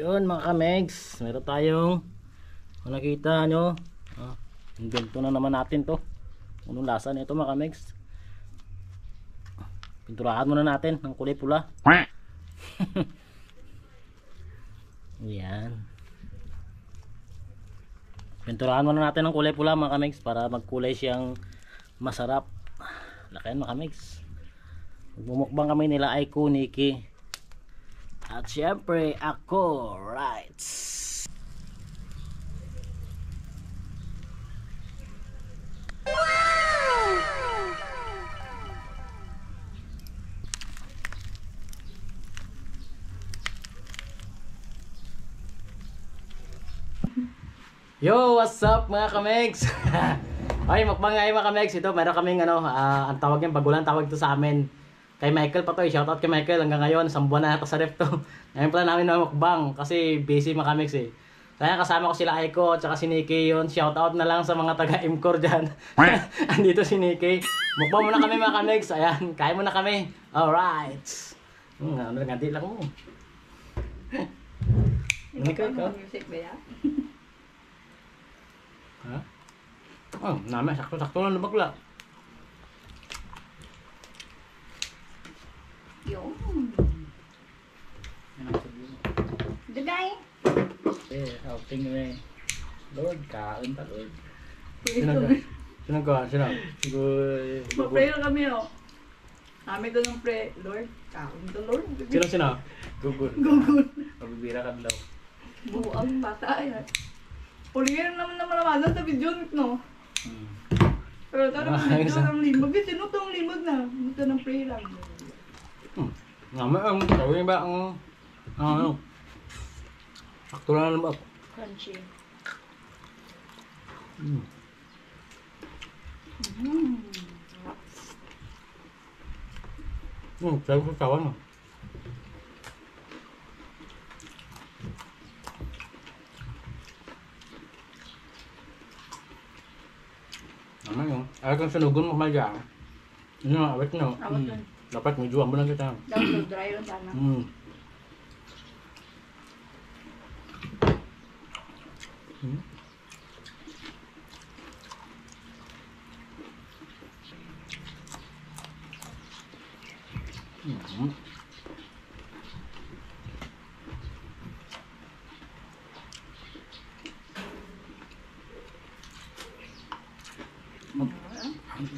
Yun mga kamegs, meron tayong kung nakita nyo, invento na naman natin to. Anong lasa nito mga kamegs? Pinturahan muna natin ng kulay pula. Yan. Pinturahan muna natin ng kulay pula mga kamegs para magkulay siyang masarap. Lakayan mga kamegs. Magmumukbang kami nila Aiko, Nikki at syempre ako, right. Yo, what's up mga kamegs? Ay, mukbang nga mga kamegs. Ito, meron kaming ang tawag yung bagulang tawag ito sa amin. Kay Michael pa to, shoutout kay Michael. Hanggang ngayon, 1 buwan na ito sa ref to. Ngayon pala namin na mukbang kasi busy mga kamegs eh. Kaya kasama ko sila Aiko at saka si Nikki yun. Shoutout na lang sa mga taga-Imcor dyan. Andito si Nikki. Mukbang muna kami mga kamegs. Ayan, kain muna kami. Alright. Nagandi lang mo. Nikki, ikaw? Music ba yan? Ha? Oh, namin, sakto-sakto lang na bagla. Yung. Dagay. Outing kami. Lord, kain pa Lord. Sino ka? Ma-pray lang kami oh. Kami ko ng pray. Lord, kaon to Lord. Sino? Gugun. Gugun. Pabibira ka daw. Buang bata yan. Pulihan naman naman sa video no. Pero tara naman video ng limog. Sino tong limog na? Ito ng pray lang. Namin, gawin ba ang sakto lang naman. Crunchy. Sabi ko kawan mo. Naman yun. Ayaw kang sanugon mo malya. Awet no. Awat nun. Dapat medyo mo lang kita. Dapat dry lang sana.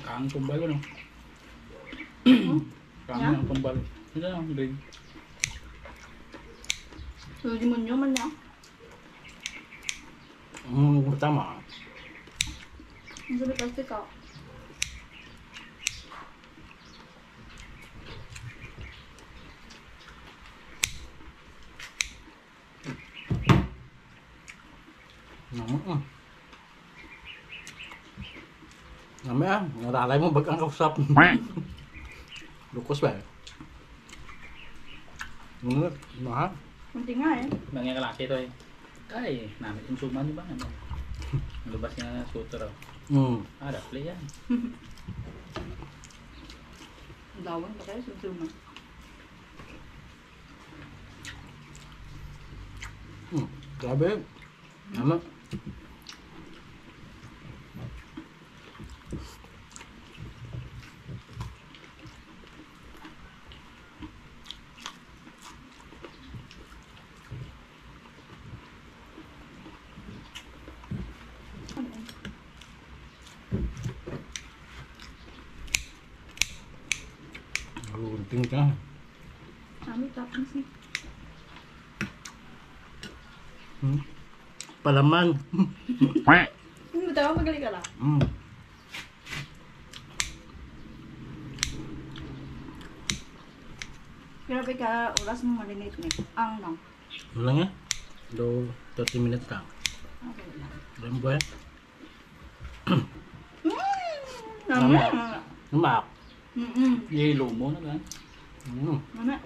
Kaang tumbalo no. Kaang ang tumbalo. Hindi lang, big. So, demonyo man na. Tama. Ang sabi plastic ka. Namanya, ngaralay mo bagang kausap. Lukos ba? Mahal. Kunti nga eh. Bangya kalaki to eh. Ay, namin insuman di ba ano? Lubas nga na scooter oh. Ah, play yan. Dawan pa kayo sa suman. Grabe. Nama. Gunting ka. Kami tapos eh. Palaman. Hindi mo tawa magaling ka lang. Grabe ka, oras mo marinate ni. Ang no. Ulang ya? Do 30 minutes lang. Okay lang. Alam ba yan? Nama. Namak. Yellow mo na ba? Mana?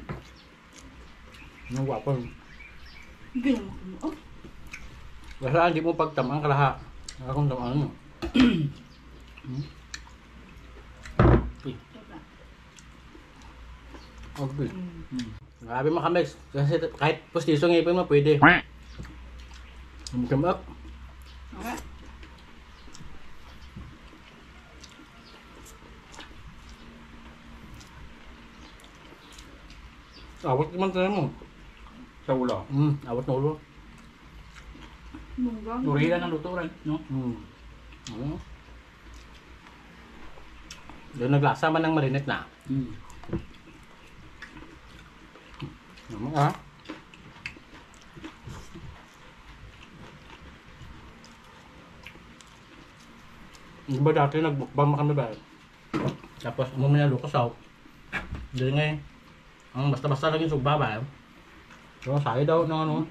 Ang wapo. Ganyan mo. Oh. Basta hindi mo pagtamang kalaha. Akong tamaan mo. Okay. Grabe mga kamegs. Kasi kahit pustiso ng ipin mo, pwede. Come up. Okay. Awat naman tayo mo. Sa ulo. Awat na ulo. Munggang. Nurilan ng luturan, no? Ano? Doon naglasa man ng marinate na. Ano ah? Di ba dati nagbukbang kami ba? Tapos umumi na lukasaw. Hindi nga eh. Ang basta-basta lang yung sugba ba? So, sayo daw ng ano.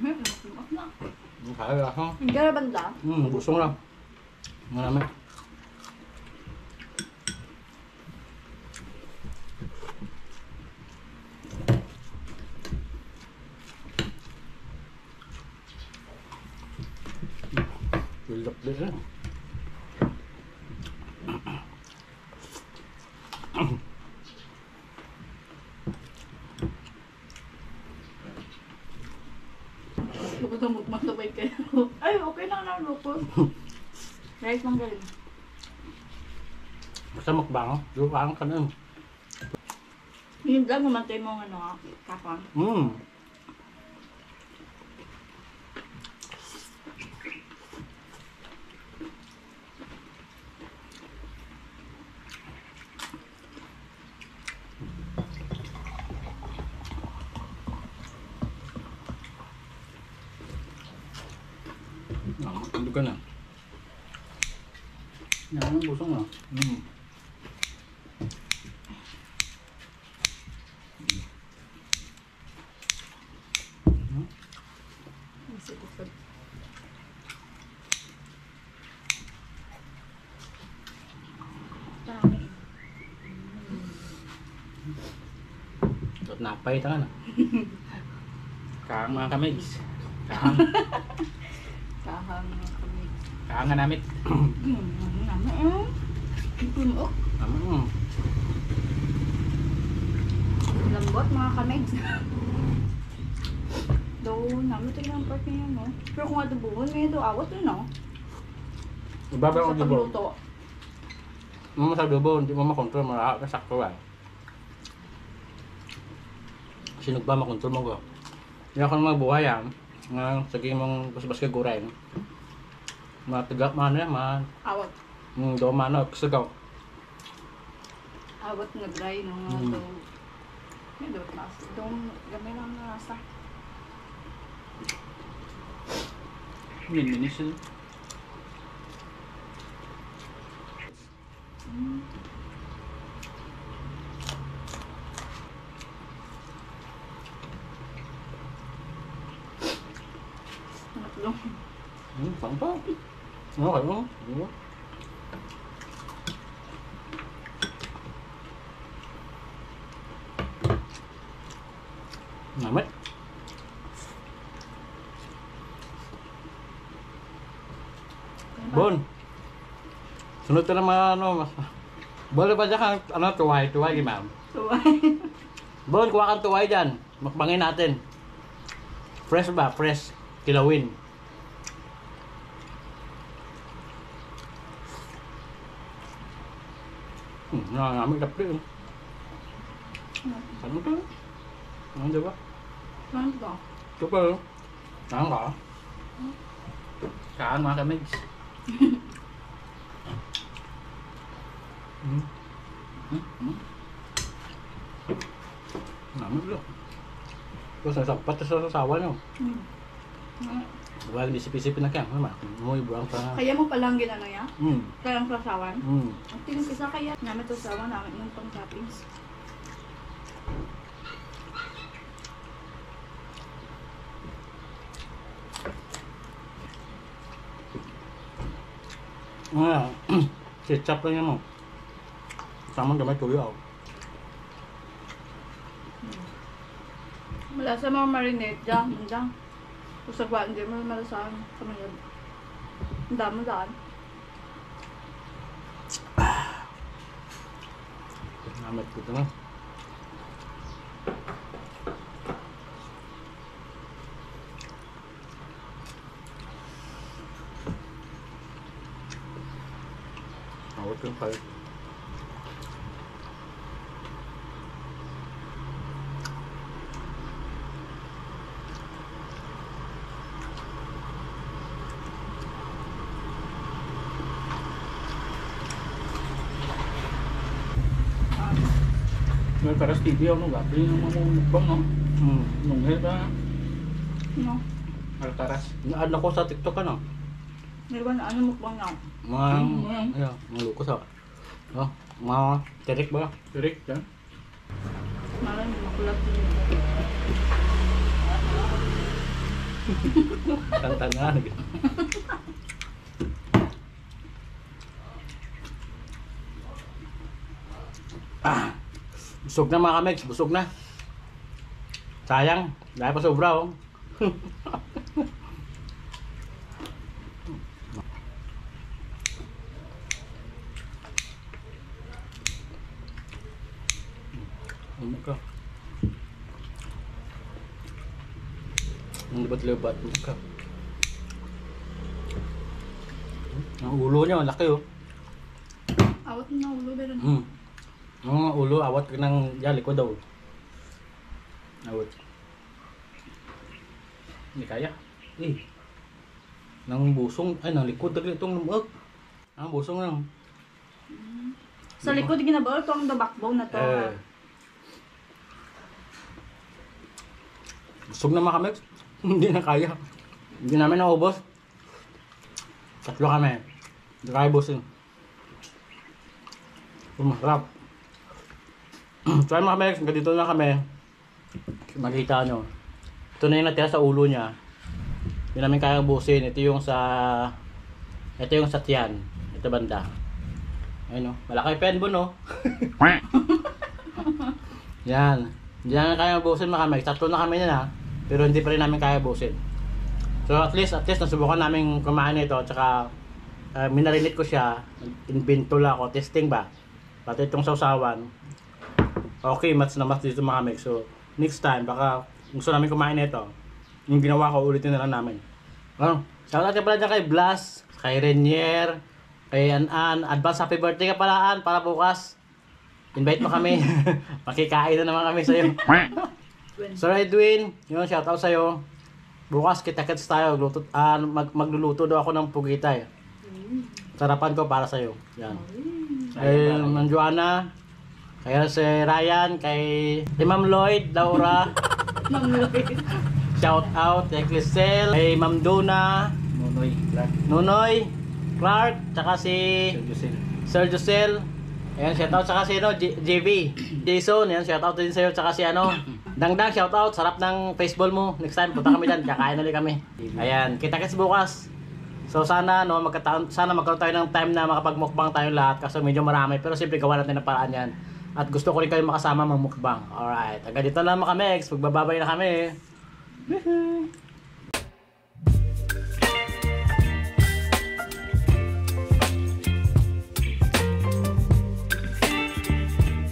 Nasumak na. Sayo ako. Hindi ka na banda? Busong lang. Marami. Build up din eh. Lupos ang mukbang sabay kayo. Ay, okay lang na lupos. Guys, mang galing. Basta mukbang, lupang ka nun. Yung vlog, mamantay mo ano, kakon. Hindi ka na. Yan ang busong, no? Tot napay ta na. Kaang mga kamigs. Kaang. Kahang kami. Kaang nga namit. Puno. Lambot mga kamigs. Doon, namin ito yung part niya, no? Pero kung adobohon, may ito awat yun, no? Ibaba ko Sa dibo. pagluto. Mo sa dubo, hindi mo makontrol, maraha ka sakto ba. Sinug ba makontrol mo ko? Hindi ako naman buhay nga sige mong bas-bas ka guray. Matagap man yan, man. Awat. Do man kusagaw. Awat nga dry, no? Do. May do, mas. Doon, gamay lang na nasa. Mininis yun. Natlong. Saan pa? Okay mo. Namit. Bon. Sunod ka naman ano, mas. Boleh ba dyan kang ano, tuway gimam? Tuway. Bon, kuha kang tuway dyan. Makbangin natin. Fresh ba? Fresh. Kilawin. Nangamit kapli. Ano to? Ano diba? Ano ba? Ito pa. Saan ka? Kaang mga kamigs. Namit lo. Terus sapat sa sasawa nyo. Huwag disip-isipin na kaya. Muy buang pa. Kaya mo palang ginano ya? Hmm. Kaya ang sasawan? Hmm. Ang tingin kisa kaya. Namin ito sasawan namin ng pang toppings. Kecap lang yan mo. Sama gamay tuyo. Mula sa mga marinate dyan, dyan. Usagwaan din mo malasahan sa mayad. Ang dami daan. Namit ko ito na. yung kayo. May paras TV ako, no? Gabi yung mga mukbang, no? Nung ba? No. Alcaraz. Naan ako sa TikTok ano. Meron na ano mukbang na. Mga lukos ah. Oh, mga tirik ba? Direct, yan. Maraming makulat din. Tantanan. Busog na mga kamegs, busog na. Sayang, dahil pa sobra oh. Ano ka? Ang libat-libat ka. Ang ulo niya, laki oh. Awat na ulo pero. Ang ulo, awat ka ng likod daw. Awat. Hindi kaya. Nang busong, ay nang likod dagli itong lumag. Ang busong lang. Sa likod ginabaw ito ang the backbone na to. Busog na mga kamegs. Hindi na kaya. Hindi namin naubos. 3 kami. Hindi kaya busin. Masarap. So ayun mga kamegs, hanggang dito na kami. Makikita nyo. Ito na yung natira sa ulo niya. Hindi namin kaya busin. Ito yung sa tiyan. Ito banda. Ayun o. Malaki penbon o. Yan. Hindi namin kaya busin mga kamegs. 3 na kami na. Pero hindi pa rin namin kaya busin. So at least nasubukan namin kumain nito. Tsaka minarinate ko siya. Invento lang ako. Testing ba? Pati itong sausawan. Okay, match na match dito mga kamegs. So next time, baka gusto namin kumain nito. Yung ginawa ko, ulitin na lang namin. Shoutout ka pala dyan kay Blas, kay Renier, kay An. Advance happy birthday ka pala An, para bukas. Invite mo kami. Makikain na naman kami sa'yo. Sir Edwin, yun, shoutout sa'yo. Bukas kita-kits tayo. Magluluto daw ako ng pugitay. Sarapan ko para sa'yo. Yan. Kay Ma'am Joanna, kay si Ryan, kay Ma'am Lloyd, Laura. Ma'am Lloyd. Shoutout kay Clisel, kay Ma'am Duna, Nunoy, Clark, tsaka si Sir Josel. Ayan, shoutout tsaka si JV, Jason, yan, shoutout din sa'yo, tsaka si Dangdang, shoutout, sarap ng baseball mo. Next time, punta kami dyan, kakain ulit kami. Ayan, kita-kits bukas. So sana magkaroon tayo ng time na makapagmukbang tayong lahat kasi medyo marami. Pero siyempre gawa natin ng paraan yan. At gusto ko rin kayo makasama magmukbang. Alright, hanggang dito lang mga kamegs, magbababay na kami.